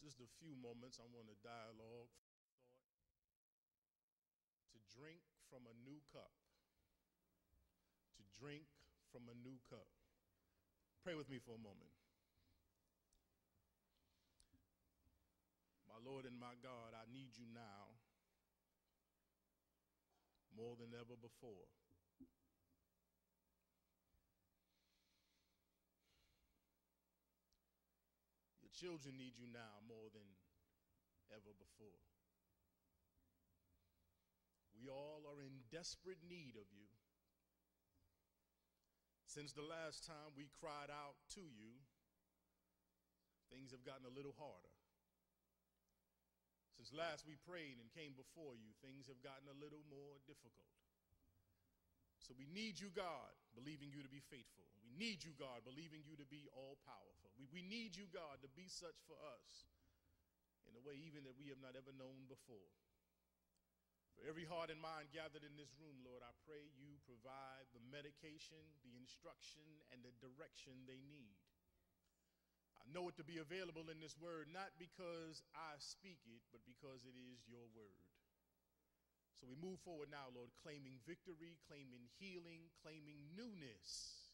just a few moments, I want to dialogue. To drink from a new cup. To drink from a new cup. Pray with me for a moment. My Lord and my God, I need you now more than ever before. Your children need you now more than ever before. We all are in desperate need of you. Since the last time we cried out to you, things have gotten a little harder. Since last we prayed and came before you, things have gotten a little more difficult. So we need you, God, believing you to be faithful. We need you, God, believing you to be all-powerful. We need you, God, to be such for us in a way even that we have not ever known before. For every heart and mind gathered in this room, Lord, I pray you provide the medication, the instruction, and the direction they need. I know it to be available in this word, not because I speak it, but because it is your word. So we move forward now, Lord, claiming victory, claiming healing, claiming newness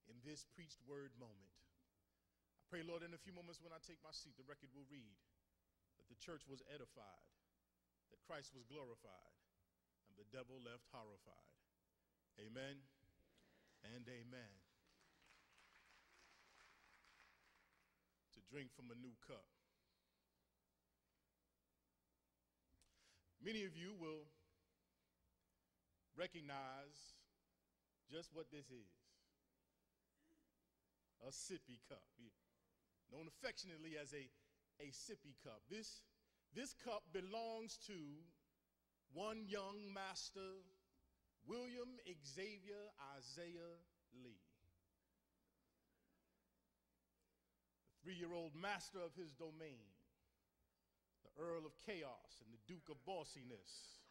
in this preached word moment. I pray, Lord, in a few moments when I take my seat, the record will read that the church was edified, that Christ was glorified, and the devil left horrified. Amen and amen. To drink from a new cup. Many of you will recognize just what this is. A sippy cup, known affectionately as a sippy cup. This cup belongs to one young master, William Xavier Isaiah Lee. The 3-year-old master of his domain, the Earl of Chaos and the Duke of Bossiness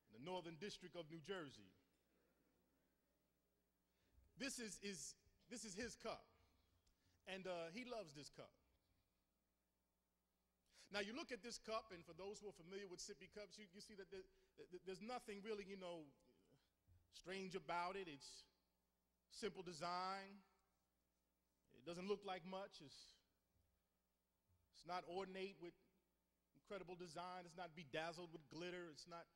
in the Northern District of New Jersey. This is his cup, and he loves this cup. Now you look at this cup, and for those who are familiar with sippy cups, you see that there's nothing really, strange about it. It's simple design. It doesn't look like much. It's not ornate with incredible design. It's not bedazzled with glitter. It's not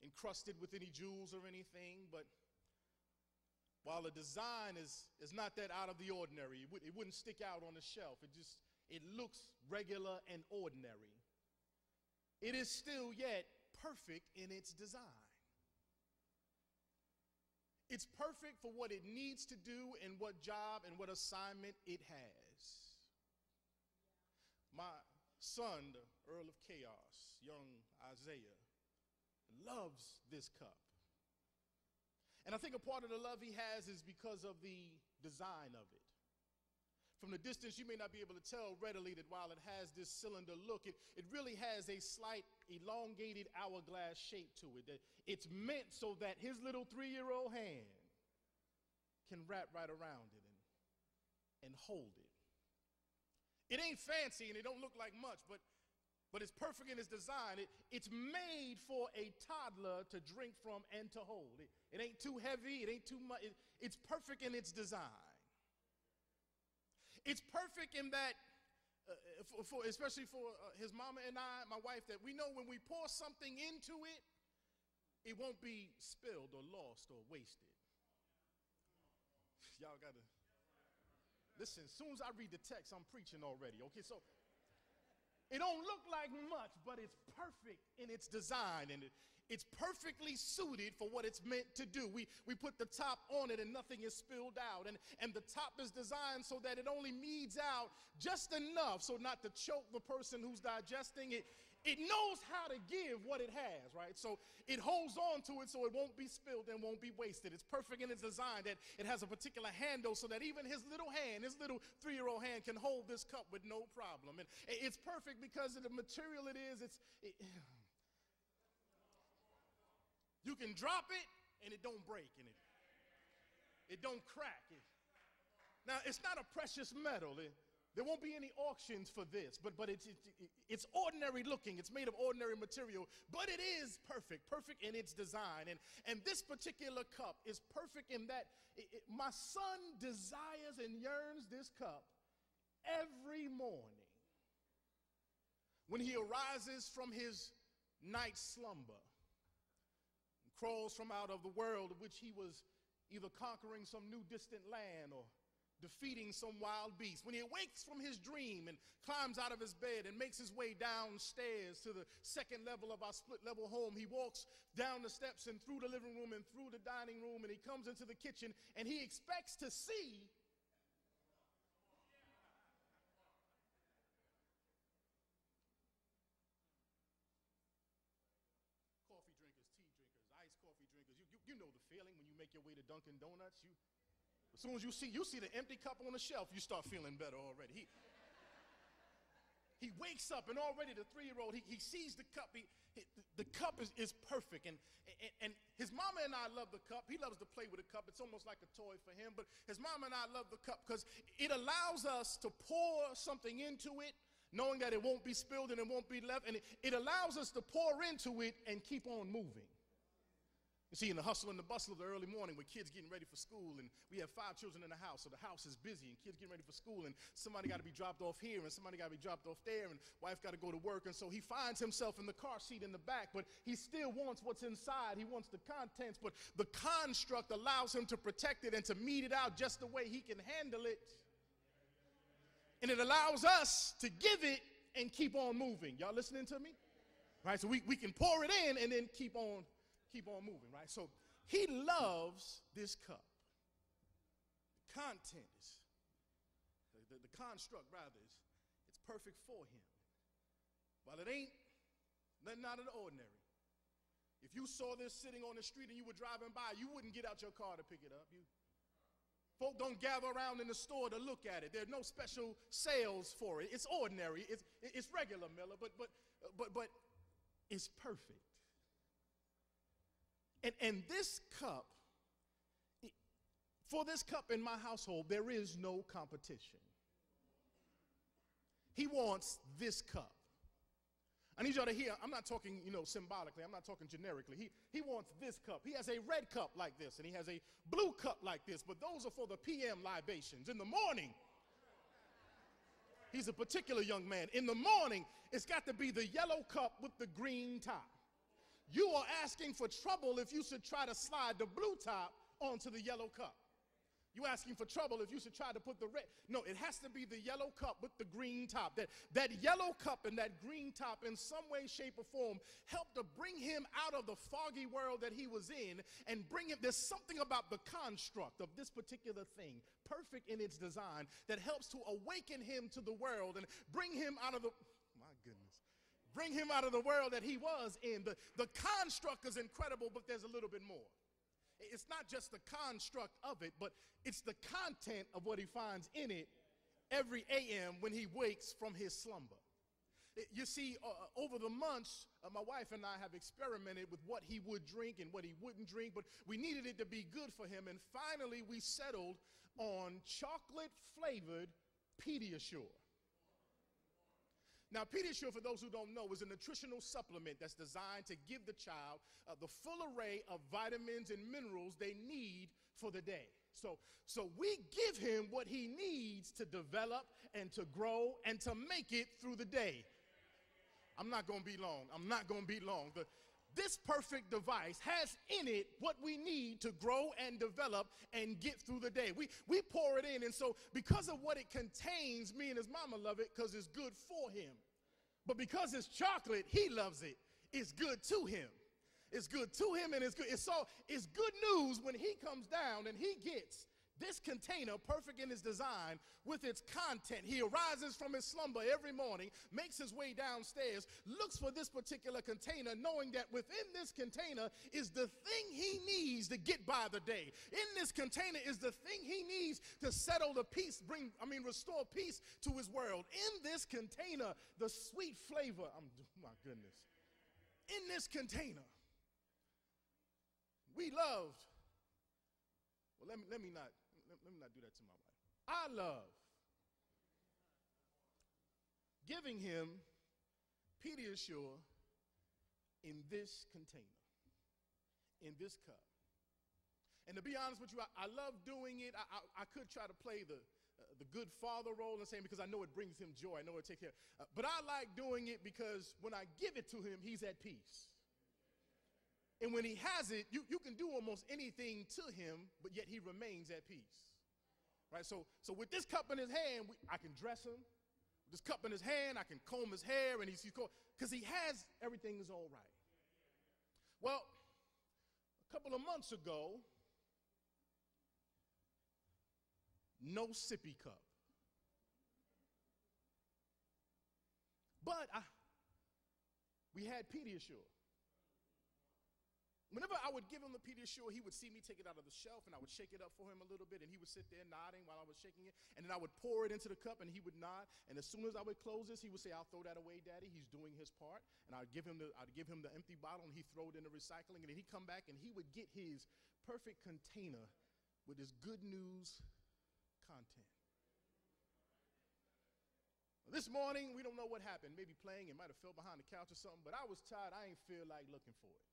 encrusted with any jewels or anything. But while the design is not that out of the ordinary, it wouldn't stick out on the shelf. It looks regular and ordinary. It is still yet perfect in its design. It's perfect for what it needs to do and what job and what assignment it has. My son, the Earl of Chaos, young Isaiah, loves this cup. And I think a part of the love he has is because of the design of it. From the distance, you may not be able to tell readily that while it has this cylinder look, it really has a slight elongated hourglass shape to it. That it's meant so that his little 3-year-old hand can wrap right around it and hold it. It ain't fancy and it don't look like much, but it's perfect in its design. It's made for a toddler to drink from and to hold. It ain't too heavy, it ain't too much. It's perfect in its design. It's perfect in that, especially for his mama and I, my wife, that we know when we pour something into it, it won't be spilled or lost or wasted. Y'all got to listen. As soon as I read the text, I'm preaching already. Okay, so it don't look like much, but it's perfect in its design, and it's perfectly suited for what it's meant to do. We put the top on it and nothing is spilled out, and the top is designed so that it only meads out just enough so not to choke the person who's digesting it. It knows how to give what it has, right? So it holds on to it so it won't be spilled and won't be wasted. It's perfect in its design that it has a particular handle so that even his little hand, his little 3-year-old hand can hold this cup with no problem. And it's perfect because of the material it is. You can drop it and it don't break, and it don't crack. Now, it's not a precious metal. There won't be any auctions for this, but it's ordinary looking. It's made of ordinary material, but it is perfect in its design. And this particular cup is perfect in that my son desires and yearns this cup every morning when he arises from his night slumber, crawls from out of the world of which he was either conquering some new distant land or defeating some wild beast. When he awakes from his dream and climbs out of his bed and makes his way downstairs to the second level of our split level home, he walks down the steps and through the living room and through the dining room, and he comes into the kitchen and he expects to see coffee drinkers, tea drinkers, iced coffee drinkers. You know the feeling when you make your way to Dunkin' Donuts. As soon as you see the empty cup on the shelf, you start feeling better already. He wakes up, and already the 3-year-old, he sees the cup. The cup is perfect, and his mama and I love the cup. He loves to play with the cup. It's almost like a toy for him, but his mama and I love the cup because it allows us to pour something into it, knowing that it won't be spilled and it won't be left, and it allows us to pour into it and keep on moving. You see, in the hustle and the bustle of the early morning with kids getting ready for school, and we have 5 children in the house, so the house is busy, and kids getting ready for school, and somebody got to be dropped off here, and somebody got to be dropped off there, and wife got to go to work, and so he finds himself in the car seat in the back, but he still wants what's inside. He wants the contents, but the construct allows him to protect it and to mete it out just the way he can handle it, and it allows us to give it and keep on moving. Y'all listening to me? Right, so we can pour it in and then keep on moving, right? So he loves this cup. The content is, the construct rather, it's perfect for him. While it ain't nothing out of the ordinary. If you saw this sitting on the street and you were driving by, you wouldn't get out your car to pick it up. Folk don't gather around in the store to look at it. There are no special sales for it. It's ordinary. It's regular, Miller, but it's perfect. And this cup, for this cup in my household, there is no competition. He wants this cup. I need y'all to hear, I'm not talking, symbolically, I'm not talking generically. He wants this cup. He has a red cup like this, and he has a blue cup like this, but those are for the PM libations. In the morning, he's a particular young man. In the morning, it's got to be the yellow cup with the green top. You are asking for trouble if you should try to slide the blue top onto the yellow cup. You're asking for trouble if you should try to put the red. No, it has to be the yellow cup with the green top. That yellow cup and that green top in some way, shape, or form helped to bring him out of the foggy world that he was in and bring him. There's something about the construct of this particular thing, perfect in its design, that helps to awaken him to the world and bring him out of the, my goodness. Bring him out of the world that he was in. The construct is incredible, but there's a little bit more. It's not just the construct of it, but it's the content of what he finds in it every AM when he wakes from his slumber. You see, over the months, my wife and I have experimented with what he would drink and what he wouldn't drink, but we needed it to be good for him, and finally we settled on chocolate-flavored Pediasure. Now, Pediasure, for those who don't know, is a nutritional supplement that's designed to give the child the full array of vitamins and minerals they need for the day. So we give him what he needs to develop and to grow and to make it through the day. I'm not going to be long. This perfect device has in it what we need to grow and develop and get through the day. We pour it in, and so because of what it contains, me and his mama love it because it's good for him. But because it's chocolate, he loves it. It's good to him. It's good to him, and it's good. It's good news when he comes down and he gets this container, perfect in its design, with its content. He arises from his slumber every morning, makes his way downstairs, looks for this particular container, knowing that within this container is the thing he needs to get by the day. In this container is the thing he needs to settle the peace, restore peace to his world. In this container, the sweet flavor, my goodness. In this container, we loved, well, let me not do that to my wife. I love giving him Pediasure in this container, in this cup. And to be honest with you, I love doing it. I could try to play the good father role and saying, because I know it brings him joy, I know it takes care. But I like doing it because when I give it to him, he's at peace. And when he has it, you can do almost anything to him, but yet he remains at peace. Right? So with this cup in his hand, I can dress him. With this cup in his hand, I can comb his hair, and because he has everything is all right. Well, a couple of months ago, no sippy cup. But we had Pediasure. Whenever I would give him the Pediasure, he would see me take it out of the shelf, and I would shake it up for him a little bit, and he would sit there nodding while I was shaking it, and then I would pour it into the cup, and he would nod, and as soon as I would close this, he would say, "I'll throw that away, Daddy. He's doing his part." And I'd give him the empty bottle, and he'd throw it in the recycling, and then he'd come back, and he would get his perfect container with his good news content. This morning, we don't know what happened. Maybe playing, it might have fell behind the couch or something, but I was tired. I ain't feel like looking for it.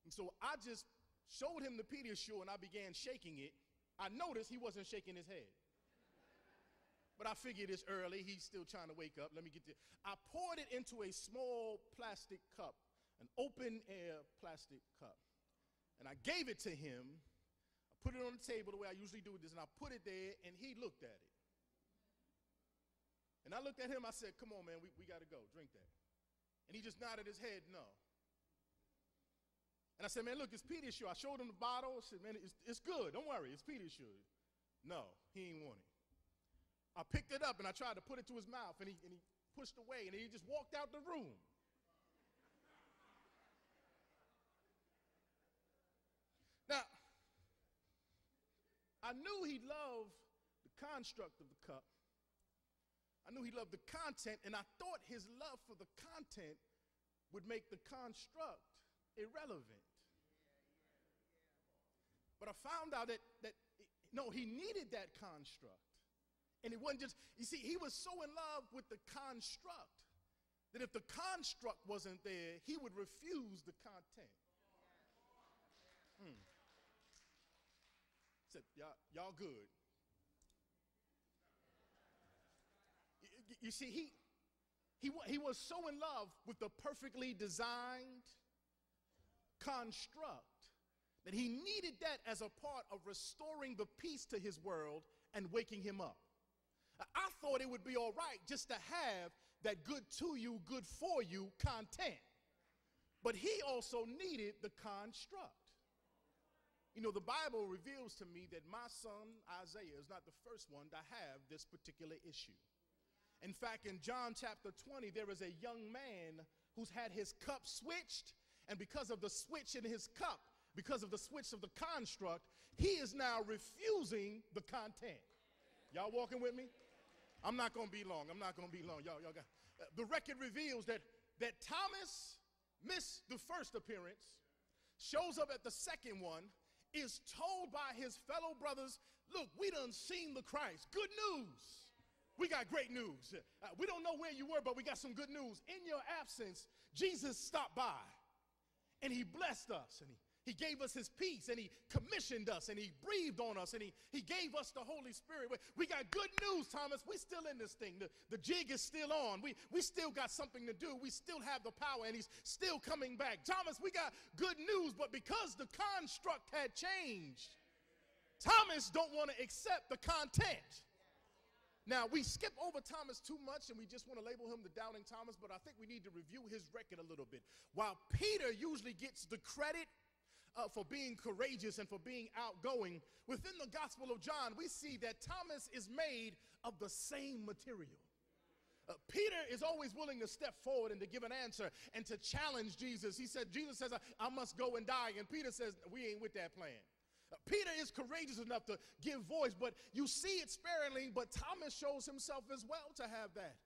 And so I just showed him the Pediasure, and I began shaking it. I noticed he wasn't shaking his head. But I figured it's early. He's still trying to wake up. Let me get this. I poured it into a small plastic cup, an open-air plastic cup. And I gave it to him. I put it on the table the way I usually do this, and I put it there, and he looked at it. And I looked at him. I said, "Come on, man, we got to go. Drink that." And he just nodded his head, no. And I said, "Man, look, it's Pediasure." I showed him the bottle. I said, "Man, it's good. Don't worry, it's Pediasure." No, he ain't want it. I picked it up, and I tried to put it to his mouth, and he pushed away, and he just walked out the room. Now, I knew he loved the construct of the cup. I knew he loved the content, and I thought his love for the content would make the construct irrelevant. But I found out that no, he needed that construct. And it wasn't just, you see, he was so in love with the construct that if the construct wasn't there, he would refuse the content. Said, y'all good. You see, he was so in love with the perfectly designed construct that he needed that as a part of restoring the peace to his world and waking him up. I thought it would be all right just to have that good to you, good for you content. But he also needed the construct. You know, the Bible reveals to me that my son Isaiah is not the first one to have this particular issue. In fact, in John chapter 20, there is a young man who's had his cup switched, and because of the switch in his cup, because of the switch of the construct, he is now refusing the content. Y'all walking with me? I'm not going to be long. Y'all got the record reveals that Thomas missed the first appearance, shows up at the second one, is told by his fellow brothers, "Look, we done seen the Christ. Good news. We got great news. We don't know where you were, but we got some good news. In your absence, Jesus stopped by, and he blessed us, and he gave us his peace, and he commissioned us, and he breathed on us, and he gave us the Holy Spirit. We got good news, Thomas. We still in this thing. The jig is still on. We still got something to do. We still have the power, and he's still coming back. Thomas, we got good news, but because the construct had changed, Thomas don't want to accept the content. Now, we skip over Thomas too much, and we just want to label him the doubting Thomas, but I think we need to review his record a little bit. While Peter usually gets the credit for being courageous and for being outgoing, within the Gospel of John, we see that Thomas is made of the same material. Peter is always willing to step forward and to give an answer and to challenge Jesus. Jesus says, I must go and die, and Peter says, we ain't with that plan. Peter is courageous enough to give voice, but you see it sparingly, but Thomas shows himself as well to have that.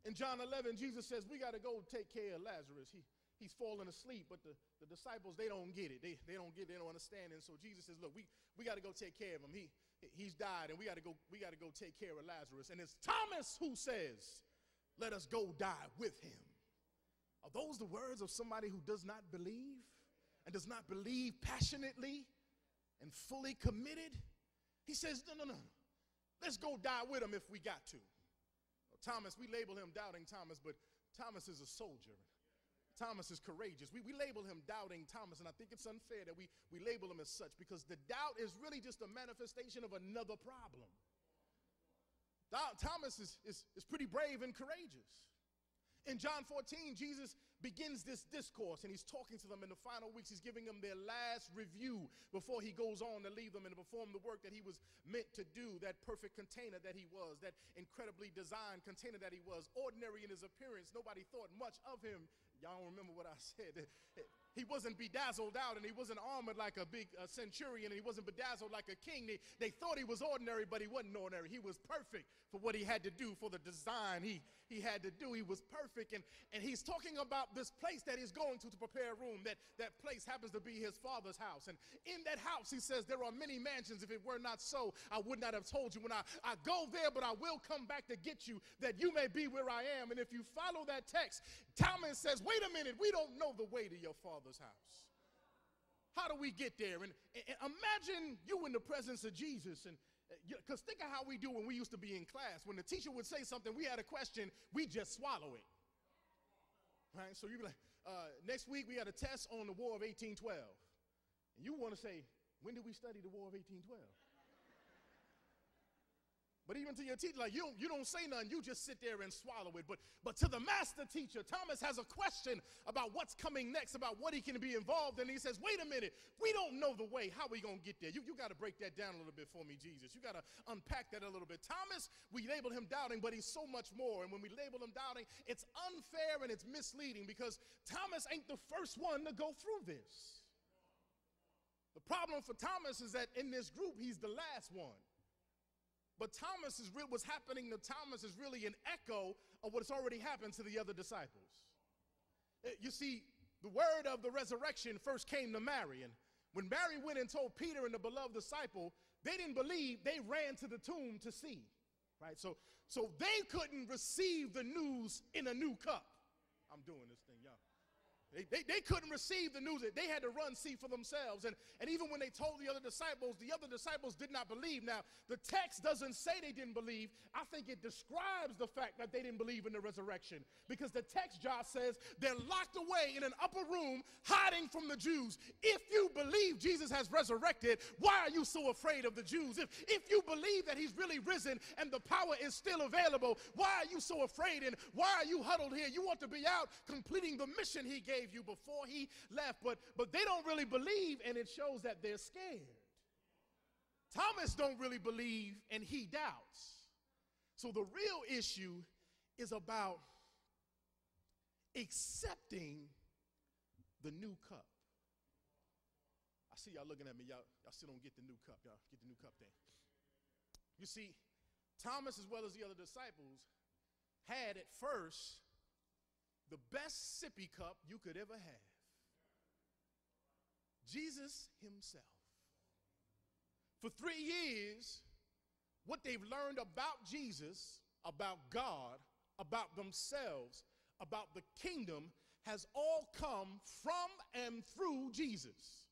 In John 11, Jesus says, we got to go take care of Lazarus. He's fallen asleep, but the disciples, they don't get it. They don't understand. And so Jesus says, look, we got to go take care of him. he's died, and we got to go take care of Lazarus. And it's Thomas who says, let us go die with him. Are those the words of somebody who does not believe and does not believe passionately and fully committed? He says, no. Let's go die with him if we got to. Well, Thomas, we label him Doubting Thomas, but Thomas is a soldier. Thomas is courageous. We label him Doubting Thomas, and I think it's unfair that we label him as such, because the doubt is really just a manifestation of another problem. Thomas is pretty brave and courageous. In John 14, Jesus begins this discourse, and he's talking to them in the final weeks. He's giving them their last review before he goes on to leave them and to perform the work that he was meant to do, that perfect container that he was, that incredibly designed container that he was, ordinary in his appearance. Nobody thought much of him. Y'all don't remember what I said. He wasn't bedazzled out, and he wasn't armored like a big centurion, and he wasn't bedazzled like a king. They thought he was ordinary, but he wasn't ordinary. He was perfect for what he had to do, for the design he had to do. He was perfect, and he's talking about this place that he's going to prepare a room. That place happens to be his Father's house, and in that house, he says, there are many mansions. If it were not so, I would not have told you. When I go there, but I will come back to get you, that you may be where I am. And if you follow that text, Thomas says, wait a minute, we don't know the way to your Father's house. How do we get there? And imagine you in the presence of Jesus, and because think of how we do when we used to be in class. When the teacher would say something, we had a question, we just swallow it. Right? So you'd be like, next week we got a test on the War of 1812. And you want to say, when did we study the War of 1812? But even to your teacher, like you don't say nothing, you just sit there and swallow it. But to the master teacher, Thomas has a question about what's coming next, about what he can be involved in. He says, wait a minute, we don't know the way. How are we going to get there? You got to break that down a little bit for me, Jesus. You got to unpack that a little bit. Thomas, we label him doubting, but he's so much more. And when we label him doubting, it's unfair and it's misleading, because Thomas ain't the first one to go through this. The problem for Thomas is that in this group, he's the last one. But what's happening to Thomas is really an echo of what's already happened to the other disciples. You see, the word of the resurrection first came to Mary. And when Mary went and told Peter and the beloved disciple, they didn't believe, they ran to the tomb to see. Right? So they couldn't receive the news in a new cup. I'm doing this thing, y'all. They couldn't receive the news. They had to run see for themselves. And even when they told the other disciples did not believe. Now, the text doesn't say they didn't believe. I think it describes the fact that they didn't believe in the resurrection. Because the text, Josh, says they're locked away in an upper room hiding from the Jews. If you believe Jesus has resurrected, why are you so afraid of the Jews? If you believe that he's really risen and the power is still available, why are you so afraid? And why are you huddled here? You want to be out completing the mission he gave you before he left, but they don't really believe, and it shows that they're scared. Thomas don't really believe, and he doubts. So the real issue is about accepting the new cup. I see y'all looking at me. Y'all still don't get the new cup. Y'all get the new cup thing. You see, Thomas, as well as the other disciples, had at first the best sippy cup you could ever have. Jesus himself. For 3 years, what they've learned about Jesus, about God, about themselves, about the kingdom, has all come from and through Jesus.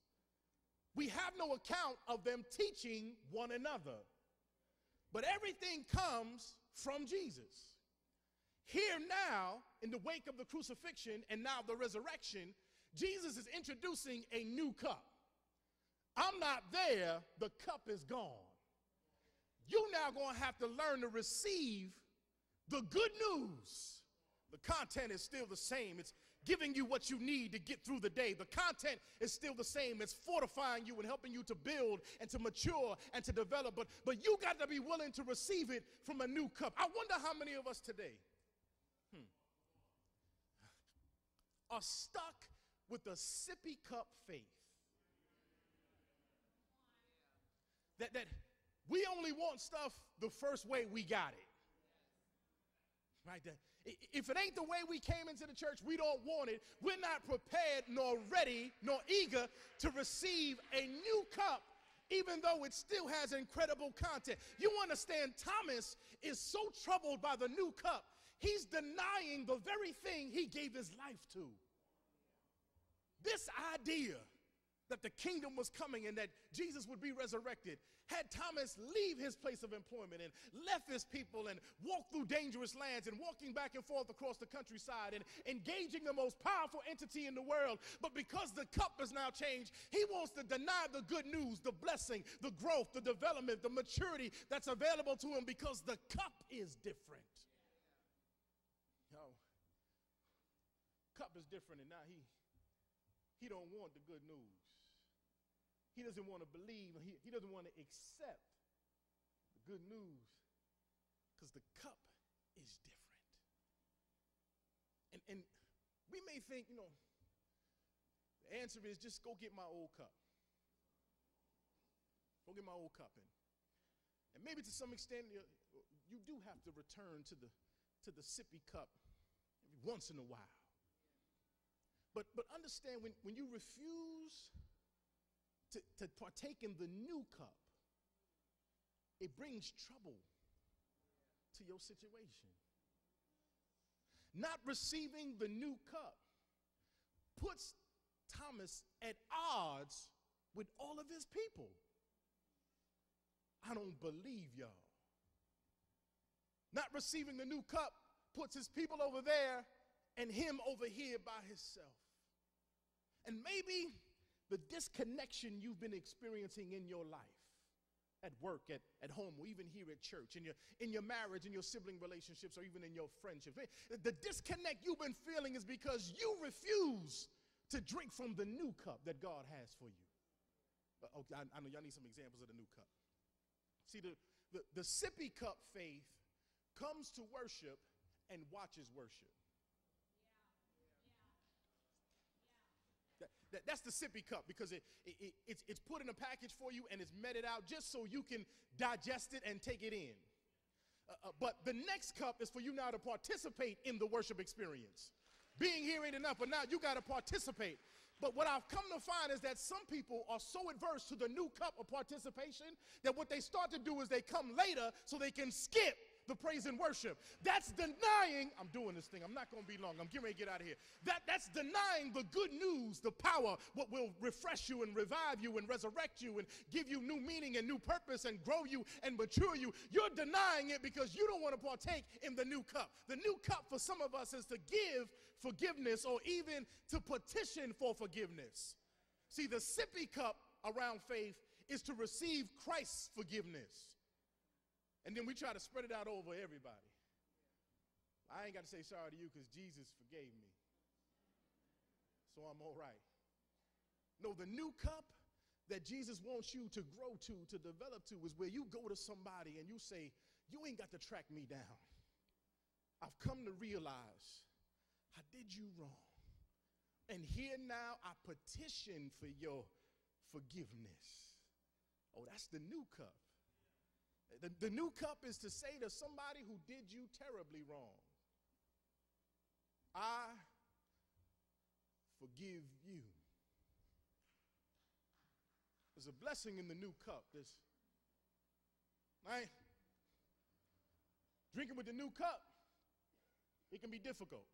We have no account of them teaching one another, but everything comes from Jesus. Here now, in the wake of the crucifixion and now the resurrection, Jesus is introducing a new cup. I'm not there, the cup is gone. You now going to have to learn to receive the good news. The content is still the same. It's giving you what you need to get through the day. The content is still the same. It's fortifying you and helping you to build and to mature and to develop. But you got to be willing to receive it from a new cup. I wonder how many of us today are stuck with a sippy cup faith. That we only want stuff the first way we got it. Right? If it ain't the way we came into the church, we don't want it. We're not prepared nor ready nor eager to receive a new cup even though it still has incredible content. You understand, Thomas is so troubled by the new cup, he's denying the very thing he gave his life to. This idea that the kingdom was coming and that Jesus would be resurrected had Thomas leave his place of employment and left his people and walked through dangerous lands and walking back and forth across the countryside and engaging the most powerful entity in the world. But because the cup has now changed, he wants to deny the good news, the blessing, the growth, the development, the maturity that's available to him because the cup is different. Cup is different, and now he don't want the good news. He doesn't want to believe, he doesn't want to accept the good news because the cup is different. And we may think, the answer is just go get my old cup. Go get my old cup. And maybe to some extent you do have to return to the sippy cup every once in a while. But understand, when you refuse to partake in the new cup, it brings trouble to your situation. Not receiving the new cup puts Thomas at odds with all of his people. I don't believe y'all. Not receiving the new cup puts his people over there and him over here by himself. And maybe the disconnection you've been experiencing in your life, at work, at home, or even here at church, in your marriage, in your sibling relationships, or even in your friendships. The disconnect you've been feeling is because you refuse to drink from the new cup that God has for you. Okay, I know y'all need some examples of the new cup. See, the sippy cup faith comes to worship and watches worship. That's the sippy cup because it's put in a package for you and it's meted out just so you can digest it and take it in. But the next cup is for you now to participate in the worship experience. Being here ain't enough, but now you got to participate. But what I've come to find is that some people are so adverse to the new cup of participation that what they start to do is they come later so they can skip the praise and worship. That's denying, I'm doing this thing, I'm not going to be long, I'm getting ready to get out of here. That's denying the good news, the power, what will refresh you and revive you and resurrect you and give you new meaning and new purpose and grow you and mature you. You're denying it because you don't want to partake in the new cup. The new cup for some of us is to give forgiveness or even to petition for forgiveness. See, the sippy cup around faith is to receive Christ's forgiveness. And then we try to spread it out over everybody. I ain't got to say sorry to you because Jesus forgave me. So I'm all right. No, the new cup that Jesus wants you to grow to develop to, is where you go to somebody and you say, you ain't got to track me down. I've come to realize I did you wrong. And here now I petition for your forgiveness. Oh, that's the new cup. The new cup is to say to somebody who did you terribly wrong, I forgive you. There's a blessing in the new cup. Right? Drinking with the new cup, it can be difficult.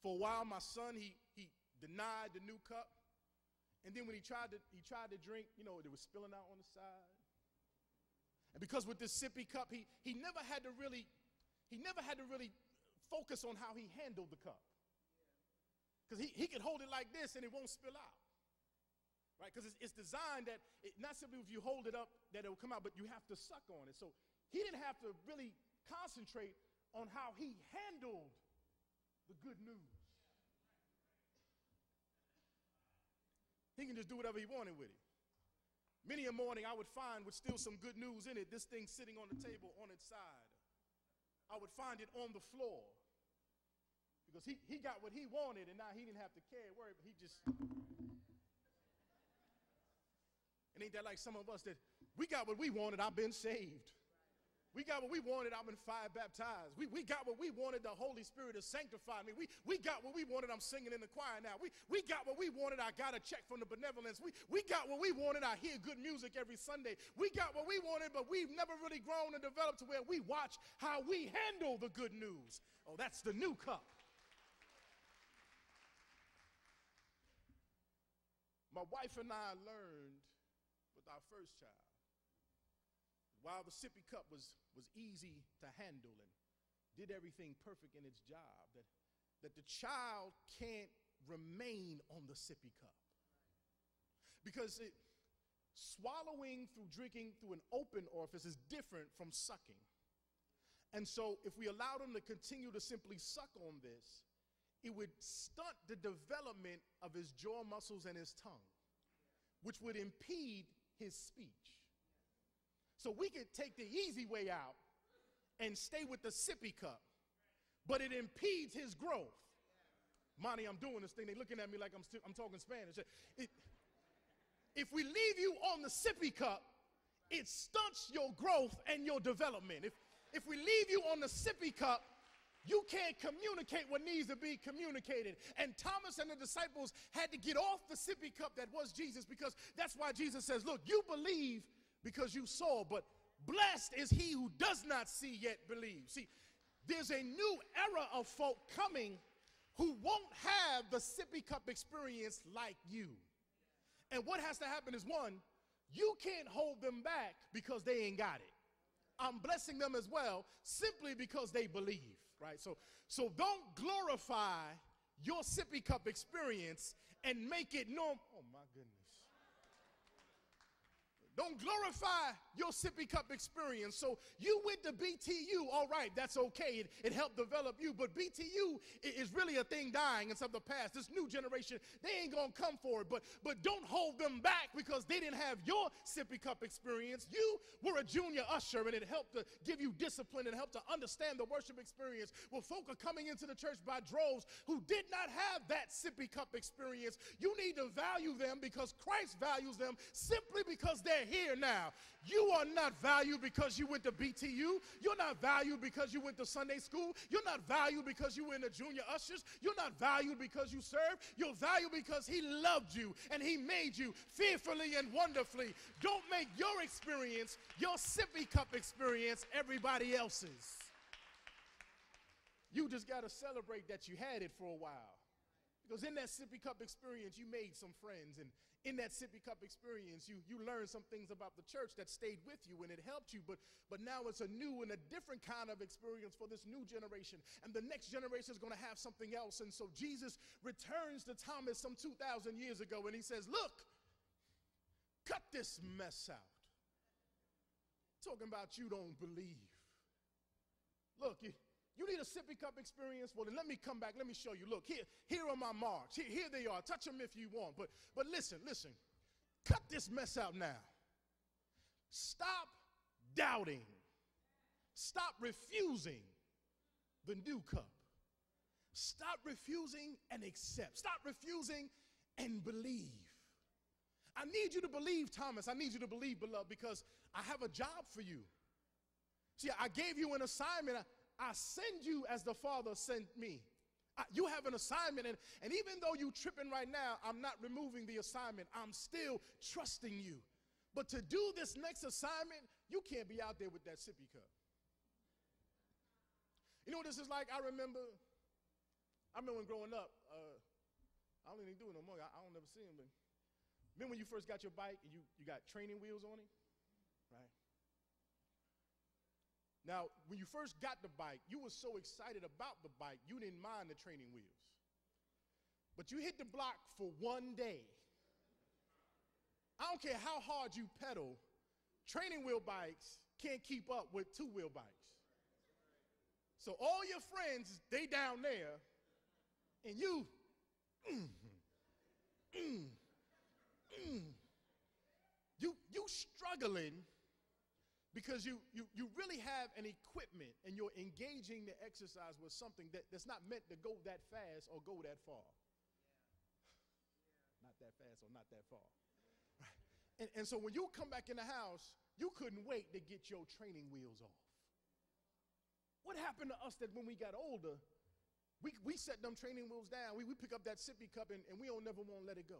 For a while, my son, he denied the new cup. And then when he tried to drink, it was spilling out on the side. And because with this sippy cup, he never had to really focus on how he handled the cup. Because he could hold it like this and it won't spill out. Right? Because it's designed that, not simply if you hold it up that it will come out, but you have to suck on it. So he didn't have to really concentrate on how he handled the good news. He can just do whatever he wanted with it. Many a morning I would find with still some good news in it, this thing sitting on the table on its side. I would find it on the floor because he got what he wanted and now he didn't have to carry worry, but he just. And ain't that like some of us that we got what we wanted, I've been saved. We got what we wanted, I'm in fire baptized. We got what we wanted, the Holy Spirit has sanctified me. We got what we wanted, I'm singing in the choir now. We got what we wanted, I got a check from the benevolence. We got what we wanted, I hear good music every Sunday. We got what we wanted, but we've never really grown and developed to where we watch how we handle the good news. Oh, that's the new cup. My wife and I learned with our first child, while the sippy cup was easy to handle and did everything perfect in its job, that the child can't remain on the sippy cup. Because swallowing through drinking through an open orifice is different from sucking. And so if we allow them to continue to simply suck on this, it would stunt the development of his jaw muscles and his tongue, which would impede his speech. So we could take the easy way out and stay with the sippy cup, but it impedes his growth. Monty, I'm doing this thing. They're looking at me like I'm talking Spanish. If we leave you on the sippy cup, it stunts your growth and your development. If we leave you on the sippy cup, you can't communicate what needs to be communicated. And Thomas and the disciples had to get off the sippy cup that was Jesus, because that's why Jesus says, look, you believe because you saw, but blessed is he who does not see yet believe. See, there's a new era of folk coming who won't have the sippy cup experience like you. And what has to happen is, one, you can't hold them back because they ain't got it. I'm blessing them as well simply because they believe, right? So don't glorify your sippy cup experience and make it normal. Oh my goodness. Don't glorify your sippy cup experience. So you went to BTU, all right, that's okay. It helped develop you, but BTU is really a thing dying. It's of the past. This new generation, they ain't gonna come for it, but don't hold them back because they didn't have your sippy cup experience. You were a junior usher, and it helped to give you discipline and helped to understand the worship experience. Well, folk are coming into the church by droves who did not have that sippy cup experience. You need to value them because Christ values them simply because they're here now. You are not valued because you went to BTU. You're not valued because you went to Sunday school. You're not valued because you were in the junior ushers. You're not valued because you served. You're valued because he loved you and he made you fearfully and wonderfully. Don't make your experience, your sippy cup experience, everybody else's. You just got to celebrate that you had it for a while. Because in that sippy cup experience, you made some friends, and in that sippy cup experience, you learned some things about the church that stayed with you and it helped you, but now it's a new and a different kind of experience for this new generation, and the next generation is going to have something else. And so Jesus returns to Thomas some 2,000 years ago, and he says, look, cut this mess out. Talking about you don't believe. Look, you need a sippy cup experience? Well, then let me come back. Let me show you. Look, here are my marks. Here they are. Touch them if you want. But listen. Cut this mess out now. Stop doubting. Stop refusing the new cup. Stop refusing and accept. Stop refusing and believe. I need you to believe, Thomas. I need you to believe, beloved, because I have a job for you. See, I gave you an assignment. I send you as the Father sent me. You have an assignment, and even though you're tripping right now, I'm not removing the assignment. I'm still trusting you. But to do this next assignment, you can't be out there with that sippy cup. You know what this is like? I remember when growing up, I don't even do it no more. I don't ever see them. But remember when you first got your bike and you got training wheels on it, right? Now, when you first got the bike, you were so excited about the bike, you didn't mind the training wheels. But you hit the block for one day. I don't care how hard you pedal, training wheel bikes can't keep up with two-wheel bikes. So all your friends, they down there, and you struggling because you really have an equipment and you're engaging the exercise with something that's not meant to go that fast or go that far. Not that fast or not that far. Right? And so when you come back in the house, you couldn't wait to get your training wheels off. What happened to us that when we got older, we set them training wheels down, we pick up that sippy cup, and we don't never want to let it go.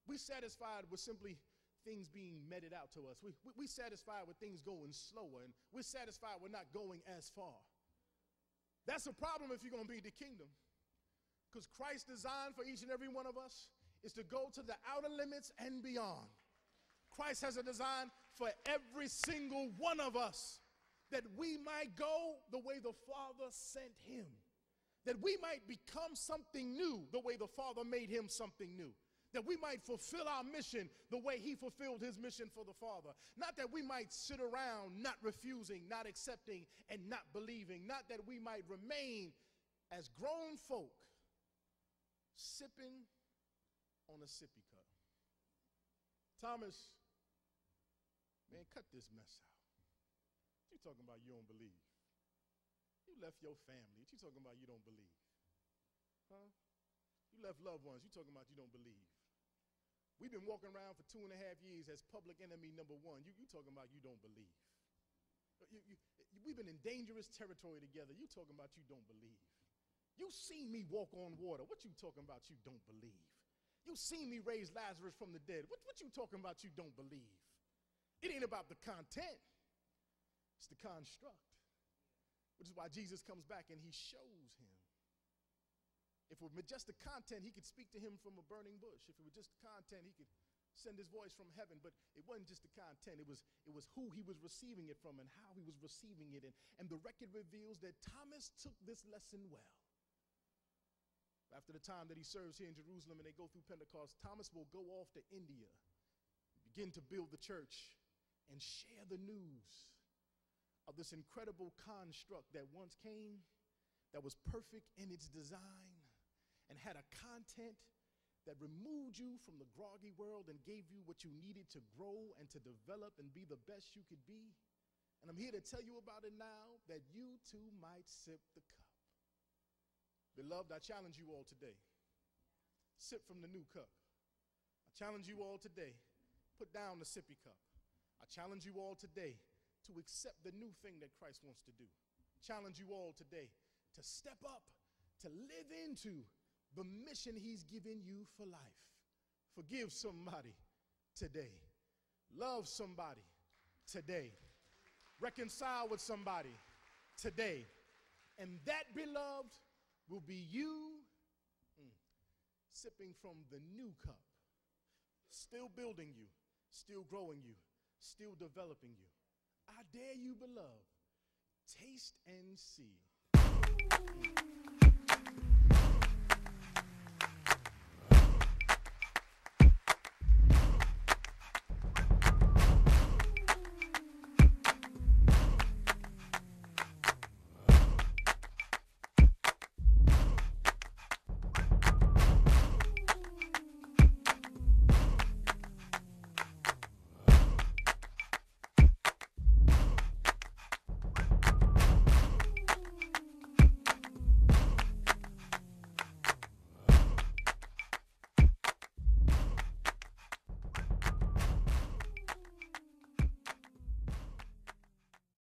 We satisfied with simply things being meted out to us. We satisfied with things going slower, and we're satisfied with not going as far. That's a problem if you're going to be the kingdom, because Christ's design for each and every one of us is to go to the outer limits and beyond. Christ has a design for every single one of us, that we might go the way the Father sent him, that we might become something new the way the Father made him something new, that we might fulfill our mission the way he fulfilled his mission for the Father. Not that we might sit around not refusing, not accepting, and not believing. Not that we might remain as grown folk sipping on a sippy cup. Thomas, man, cut this mess out. What you talking about you don't believe? You left your family. What you talking about you don't believe? Huh? You left loved ones. You talking about you don't believe? We've been walking around for 2.5 years as public enemy number one. You talking about you don't believe? We've been in dangerous territory together. You talking about you don't believe? You seen me walk on water. What you talking about you don't believe? You seen me raise Lazarus from the dead. What you talking about you don't believe? It ain't about the content. It's the construct. Which is why Jesus comes back and he shows him. If it were just the content, he could speak to him from a burning bush. If it were just the content, he could send his voice from heaven. But it wasn't just the content. It was who he was receiving it from and how he was receiving it. And the record reveals that Thomas took this lesson well. After the time that he serves here in Jerusalem and they go through Pentecost, Thomas will go off to India, begin to build the church, and share the news of this incredible construct that once came, that was perfect in its design, and had a content that removed you from the groggy world and gave you what you needed to grow and to develop and be the best you could be. And I'm here to tell you about it now, that you too might sip the cup. Beloved, I challenge you all today. Sip from the new cup. I challenge you all today. Put down the sippy cup. I challenge you all today to accept the new thing that Christ wants to do. Challenge you all today to step up, to live into the mission he's given you for life. Forgive somebody today. Love somebody today. Reconcile with somebody today. And that, beloved, will be you sipping from the new cup, still building you, still growing you, still developing you. I dare you, beloved, taste and see.